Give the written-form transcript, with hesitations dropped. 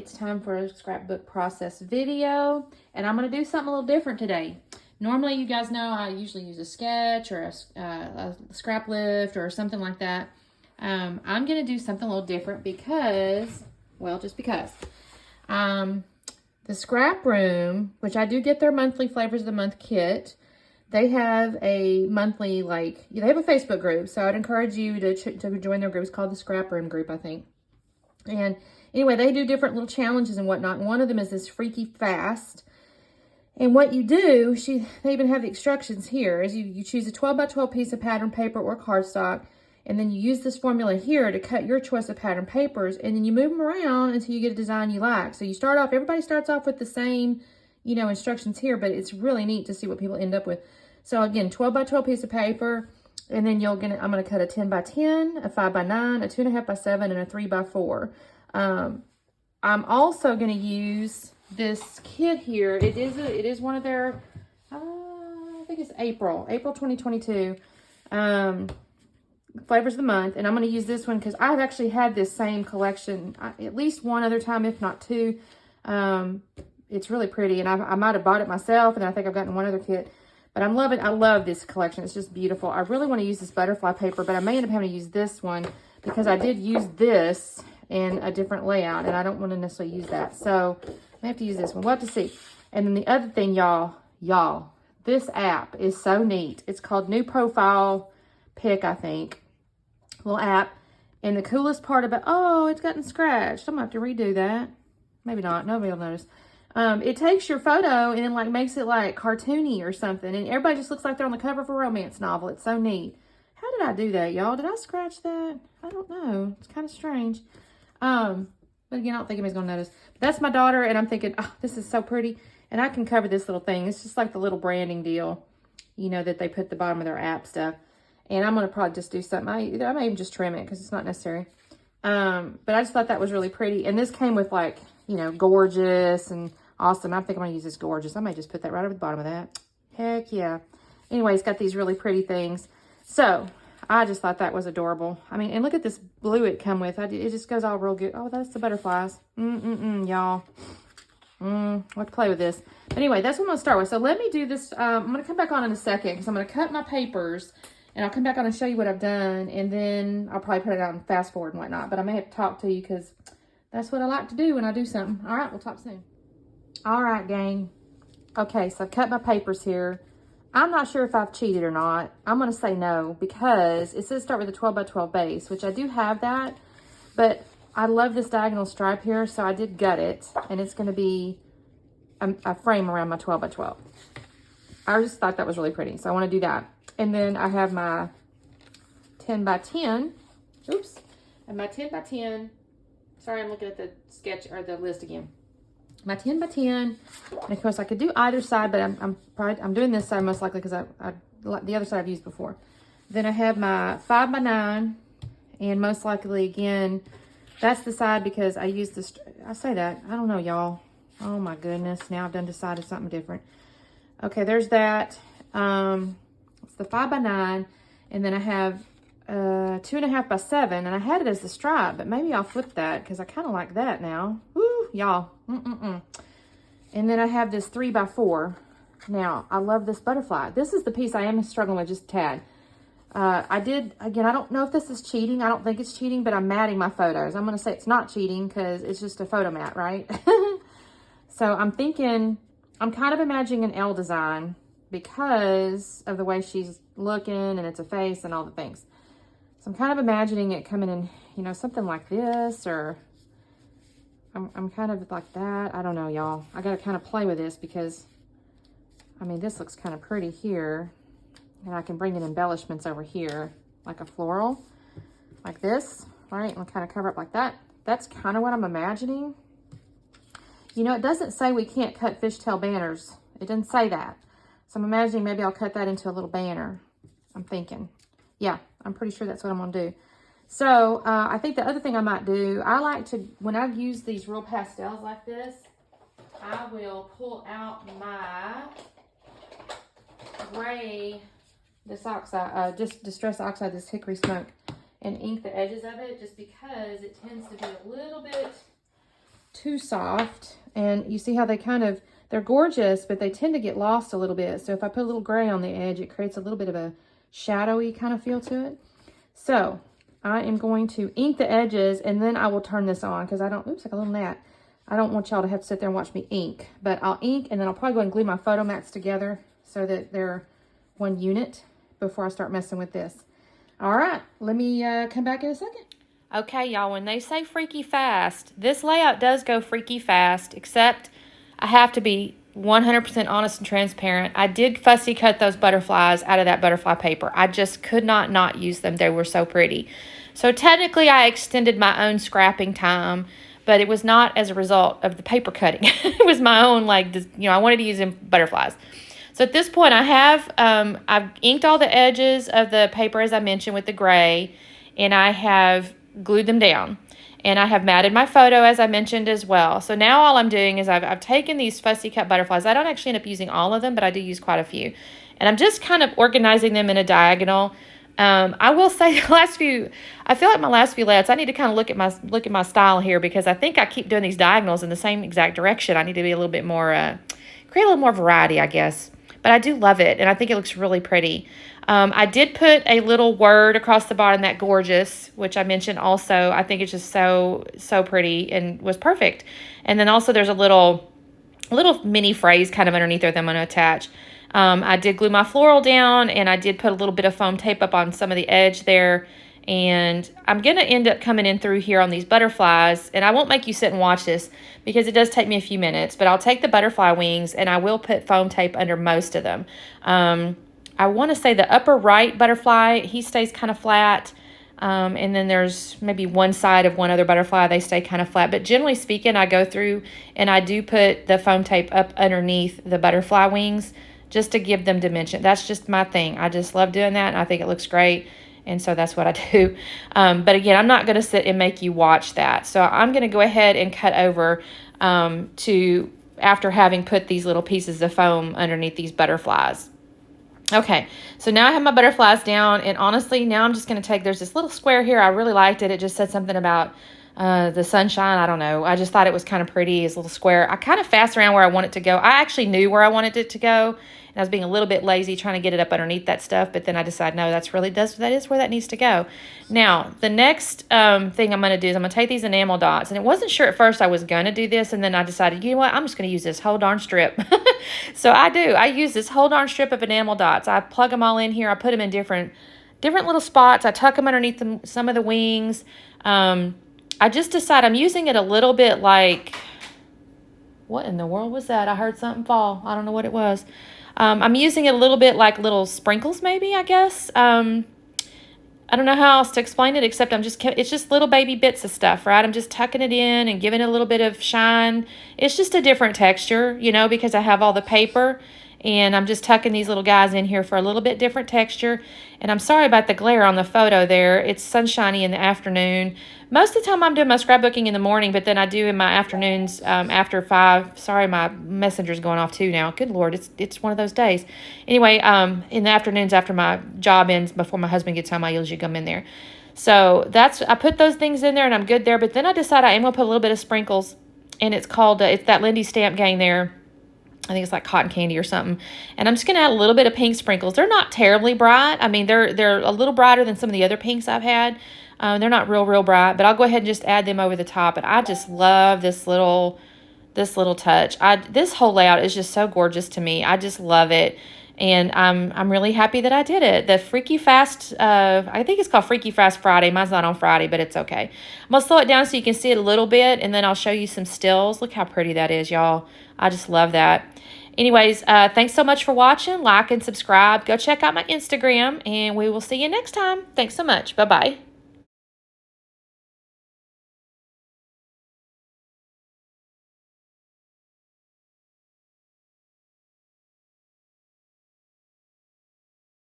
it's time for a scrapbook process video, and I'm going to do something a little different today. Normally, you guys know I usually use a sketch or a scrap lift or something like that. I'm going to do something a little different because, well, just because. The Scrap Room, which I do get their monthly Flavors of the Month kit, they have a monthly, they have a Facebook group, so I'd encourage you to join their group. It's called the Scrap Room group, I think. And anyway, they do different little challenges and whatnot. And one of them is this Freaky Fast. And what you do, they even have the instructions here, is you choose a 12 by 12 piece of pattern paper or cardstock, and then you use this formula here to cut your choice of pattern papers, and then you move them around until you get a design you like. So you start off, everybody starts off with the same, instructions here, but it's really neat to see what people end up with. So again, 12 by 12 piece of paper, and then I'm going to cut a 10 by 10, a 5 by 9, a 2.5 by 7, and a 3 by 4. I'm also going to use this kit here. It is one of their, I think it's April 2022, Flavors of the Month. And I'm going to use this one because I've actually had this same collection at least one other time, if not two. It's really pretty, and I might have bought it myself, and I think I've gotten one other kit. But I love this collection. It's just beautiful. I really want to use this butterfly paper, but I may end up having to use this one because I did use this in a different layout, and I don't want to necessarily use that. So I have to use this one. We'll have to see. And then the other thing, y'all, this app is so neat. It's called New Profile Pick, I think. Little app. And the coolest part about, it's gotten scratched. I'm going to have to redo that. Maybe not. Nobody will notice. It takes your photo and then makes it cartoony or something. And everybody just looks like they're on the cover of a romance novel. It's so neat. How did I do that, y'all? Did I scratch that? I don't know. It's kind of strange. But again, I don't think anybody's going to notice. But that's my daughter, and I'm thinking, this is so pretty. And I can cover this little thing. It's just like the little branding deal, that they put at the bottom of their app stuff. And I'm going to probably just do something. I may even just trim it because it's not necessary. But I just thought that was really pretty. And this came with gorgeous and awesome. I think I'm going to use this gorgeous. I might just put that right over the bottom of that. Heck yeah. Anyway, it's got these really pretty things. So I just thought that was adorable. I mean, and look at this blue it come with. It just goes all real good. Oh, that's the butterflies. Y'all. We'll have to play with this. But anyway, that's what I'm going to start with. So let me do this. I'm going to come back on in a second because I'm going to cut my papers. And I'll come back on and show you what I've done. And then I'll probably put it out and fast forward and whatnot. But I may have to talk to you because that's what I like to do when I do something. All right, we'll talk soon. All right, gang. Okay, so I've cut my papers here. I'm not sure if I've cheated or not. I'm going to say no because it says start with a 12 by 12 base, which I do have that. But I love this diagonal stripe here, so I did gut it. And it's going to be a frame around my 12 by 12. I just thought that was really pretty, so I want to do that. And then I have my 10 by 10. Oops. And my 10 by 10. Sorry, I'm looking at the sketch or the list again. My 10 by 10. And of course, I could do either side, but I'm doing this side most likely because the other side I've used before. Then I have my 5 by 9, and most likely again, that's the side because I use this. I say that. I don't know, y'all. Oh my goodness. Now I've decided something different. Okay, there's that. It's the 5 by 9, and then I have 2.5 by 7, and I had it as the stripe, but maybe I'll flip that because I kind of like that now. Woo, y'all. And then I have this 3 by 4. Now, I love this butterfly. This is the piece I am struggling with just a tad. I don't know if this is cheating. I don't think it's cheating, but I'm matting my photos. I'm going to say it's not cheating because it's just a photo mat, right? So I'm kind of imagining an L design because of the way she's looking and it's a face and all the things. So I'm kind of imagining it coming in, something like this, or I'm kind of like that. I don't know, y'all. I got to kind of play with this because, this looks kind of pretty here. And I can bring in embellishments over here, like a floral, like this, right? And kind of cover up like that. That's kind of what I'm imagining. It doesn't say we can't cut fishtail banners. It doesn't say that. So I'm imagining maybe I'll cut that into a little banner. I'm thinking. Yeah, I'm pretty sure that's what I'm going to do. So I think the other thing I might do, I like to, when I use these real pastels like this, I will pull out my gray, this oxide, just Distress Oxide, this hickory smoke, and ink the edges of it just because it tends to be a little bit too soft. And you see how they they're gorgeous, but they tend to get lost a little bit. So if I put a little gray on the edge, it creates a little bit of a shadowy kind of feel to it. So I am going to ink the edges, and then I will turn this on because I don't, oops, like a little gnat. I don't want y'all to have to sit there and watch me ink, but I'll ink, and then I'll probably go and glue my photo mats together so that they're one unit before I start messing with this. All right, let me come back in a second. Okay, y'all, when they say freaky fast, this layout does go freaky fast, except I have to be 100% honest and transparent. I did fussy cut those butterflies out of that butterfly paper. I just could not use them. They were so pretty. So technically I extended my own scrapping time, but it was not as a result of the paper cutting. It was my own, like, you know, I wanted to use them butterflies. So at this point I have, I've inked all the edges of the paper, as I mentioned, with the gray, and I have glued them down. And I have matted my photo, as I mentioned, as well. So now all I'm doing is I've taken these fussy cut butterflies. I don't actually end up using all of them, but I do use quite a few. And I'm just kind of organizing them in a diagonal. I will say I feel like my last few layouts, I need to kind of look at my style here, because I think I keep doing these diagonals in the same exact direction. I need to be a little bit more, create a little more variety, I guess. But I do love it, and I think it looks really pretty. I did put a little word across the bottom, that gorgeous, which I mentioned also. I think it's just so pretty and was perfect. And then also there's a little mini phrase kind of underneath there that I'm going to attach. I did glue my floral down, and I did put a little bit of foam tape up on some of the edge there. And I'm going to end up coming in through here on these butterflies. And I won't make you sit and watch this because it does take me a few minutes. But I'll take the butterfly wings, and I will put foam tape under most of them. I want to say the upper right butterfly, he stays kind of flat. And then there's maybe one side of one other butterfly, they stay kind of flat. But generally speaking, I go through and I do put the foam tape up underneath the butterfly wings just to give them dimension. That's just my thing. I just love doing that, and I think it looks great. And so that's what I do. But again, I'm not going to sit and make you watch that. So I'm going to go ahead and cut over to after having put these little pieces of foam underneath these butterflies. Okay, so now I have my butterflies down, and honestly, now I'm just going to take, there's this little square here. I really liked it. It just said something about the sunshine. I don't know. I just thought it was kind of pretty, this little square. I kind of fast around where I want it to go. I actually knew where I wanted it to go, and I was being a little bit lazy trying to get it up underneath that stuff, but then I decided, no, that is where that needs to go. Now, the next thing I'm going to do is I'm going to take these enamel dots, and it wasn't sure at first I was going to do this, and then I decided, you know what, I'm just going to use this whole darn strip. So I use this whole darn strip of enamel dots. I plug them all in here. I put them in different little spots. I tuck them underneath some of the wings. I just decided I'm using it a little bit like, what in the world was that? I heard something fall. I don't know what it was. I'm using it a little bit like little sprinkles, maybe, I guess. I don't know how else to explain it, except it's just little baby bits of stuff, right? I'm just tucking it in and giving it a little bit of shine. It's just a different texture, you know, because I have all the paper, and I'm just tucking these little guys in here for a little bit different texture. And I'm sorry about the glare on the photo there. It's sunshiny in the afternoon. Most of the time I'm doing my scrapbooking in the morning, but then I do in my afternoons after 5. Sorry, my messenger's going off too now. Good Lord, it's one of those days. Anyway, in the afternoons after my job ends, before my husband gets home, I usually come in there. So I put those things in there, and I'm good there. But then I decided I am going to put a little bit of sprinkles, and it's called, it's that Lindy Stamp Gang there. I think it's like cotton candy or something. And I'm just going to add a little bit of pink sprinkles. They're not terribly bright. I mean, they're a little brighter than some of the other pinks I've had. They're not real bright, but I'll go ahead and just add them over the top. And I just love this little touch. This whole layout is just so gorgeous to me. I just love it. And I'm really happy that I did it. The Freaky Fast, I think it's called Freaky Fast Friday. Mine's not on Friday, but it's okay. I'm going to slow it down so you can see it a little bit, and then I'll show you some stills. Look how pretty that is, y'all. I just love that. Anyways, thanks so much for watching. Like and subscribe. Go check out my Instagram, and we will see you next time. Thanks so much. Bye-bye.